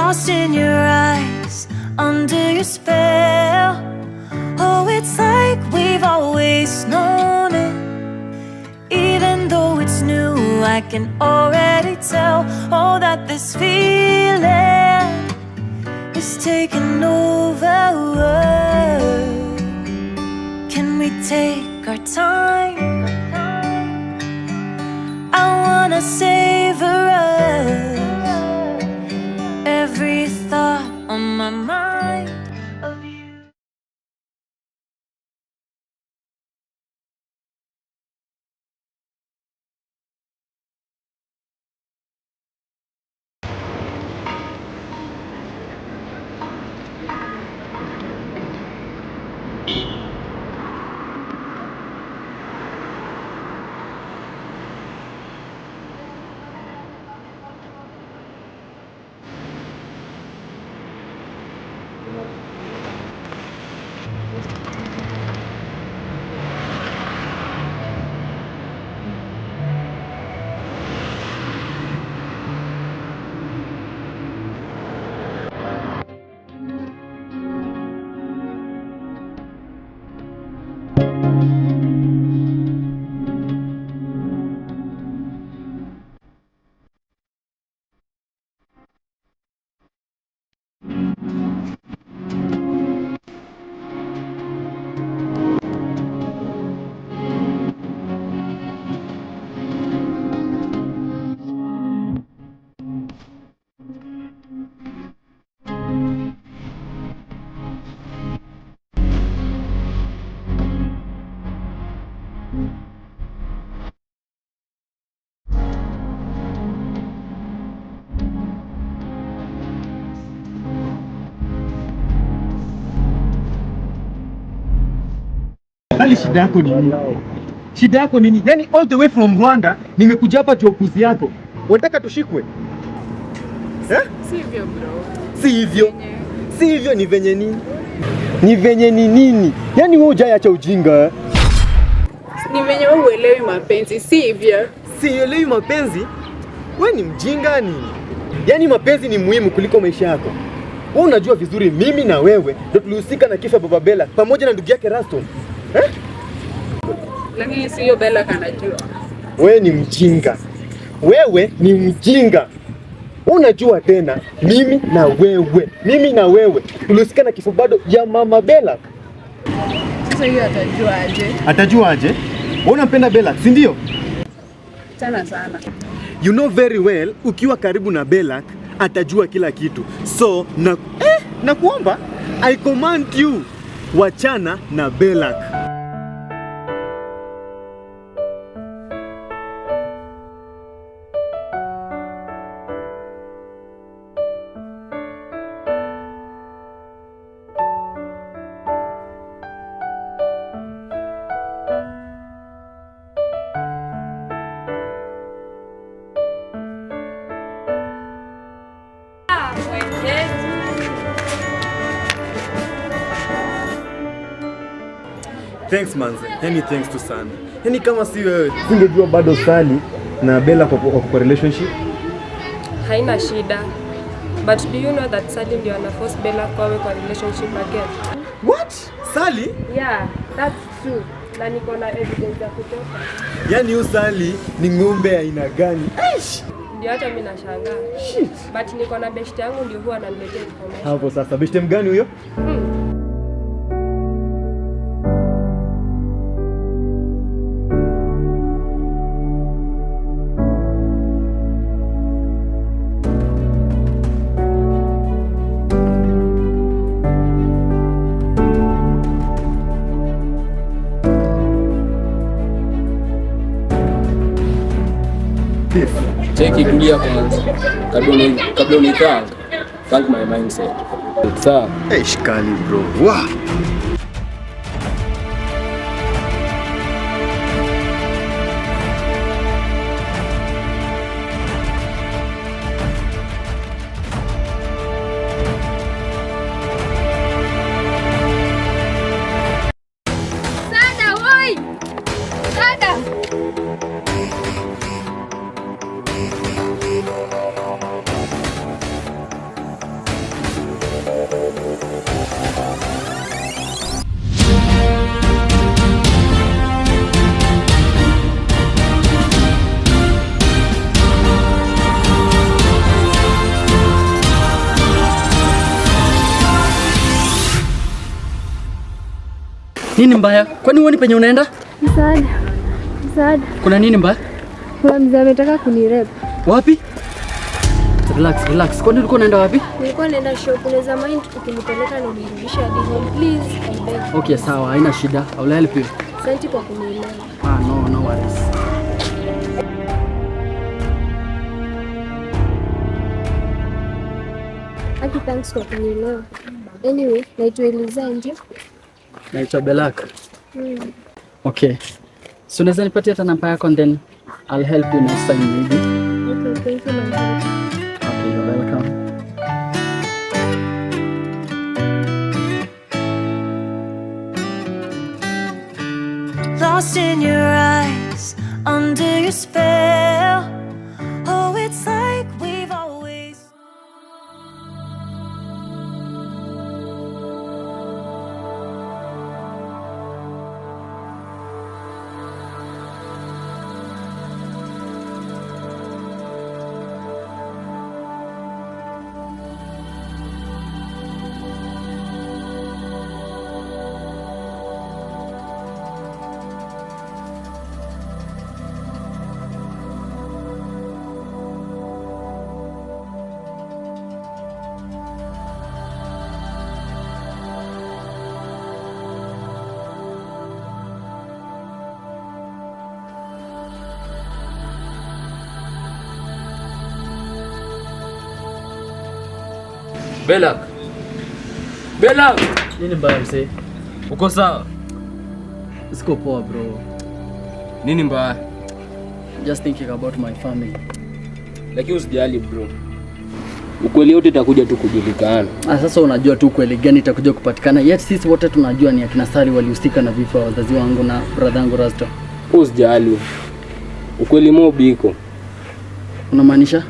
lost in your eyes, under your spell. Oh, it's like we've always known it. Even though it's new, I can already tell. Oh, that this feeling is taking over. Can we take our time? I wanna savor us. Every thought on my mind of you. Hali shida yako ni nini? Shida yako nini? Yaani all the way from Rwanda nimekuja hapa jokuzi yako. Unataka tushikwe? Sivyo bro. Si hivyo. Si hivyo ni venye nini? Ni venye ni nini? Yaani wewe hujaacha ujinga. Ni venye wewe uelewi mapenzi, si hivyo. Sielewi mapenzi? Wewe ni mjinga nini? Yaani mapenzi ni muhimu kuliko maisha yako. Wewe unajua vizuri mimi na wewe ndio tulihusika na kifo Baba Bella pamoja na ndugu yake Raston. Lakini sio Bella kanajua. Wewe ni mjinga. Wewe ni mjinga. Unajua tena mimi na wewe tulihusika na kifo bado ya Mama Bella. Sasa hiyo atajua aje? Atajua aje? Wewe unampenda Bella, si ndio? Sana. You know very well ukiwa karibu na Bella atajua kila kitu. So nakuomba I command you wachana na Bella. Thanks manze. Yaani thanks to sana. Yaani kama si wewe singejua bado Sally na Bella kwa relationship. Haina shida. But do you know that Sally ndio anaforce Bella kwa relationship again? What? Sally? Yeah, that's true. Na niko na evidence ya kutoka. Yaani huyu Sally ni ng'ombe aina gani? Aish! Ndio hata mimi nashangaa. Shit. But niko na best yangu ndio huwa ananiletea information. Hapo sasa best mgani huyo? Cheki kulia kwanza. Kabla unithank. Thank my mindset. Sawa. Shikali bro. Wow. Nini mbaya? Kwani uoni penye unaenda? Msaada. Kuna nini mbaya? Kuna mzee ametaka kunirep. Wapi? Relax. Kwani ulikuwa unaenda wapi? Nilikuwa naenda shop, unaweza mind ukinipeleka na unirudisha hadi home please. I beg. Okay, sawa, haina shida. I will help you. Asante kwa kunielewa. No worries. Aki, thanks kwa kunielewa. Anyway, naitwa Eliza nje. Naitwa Belak. Okay. So unaweza nipatia hata namba yako and then I'll help you next time maybe. Okay, thank you my friend. Okay, you're welcome. Lost in your eyes, under your spell. Oh, it's like we've always. Belak! Nini mbaya msee? Uko sawa? Siko poa bro. Nini mbaya? Just thinking about my family. Lakini usijali bro. Ukweli yote itakuja tu kujulikana. Sasa unajua tu kweli gani itakuja kupatikana. Yet sisi wote tunajua ni akina Sali walihusika na vifo vya wazazi wangu na brother yangu Rasto. Usijali. Ukweli mo biko. Unamaanisha?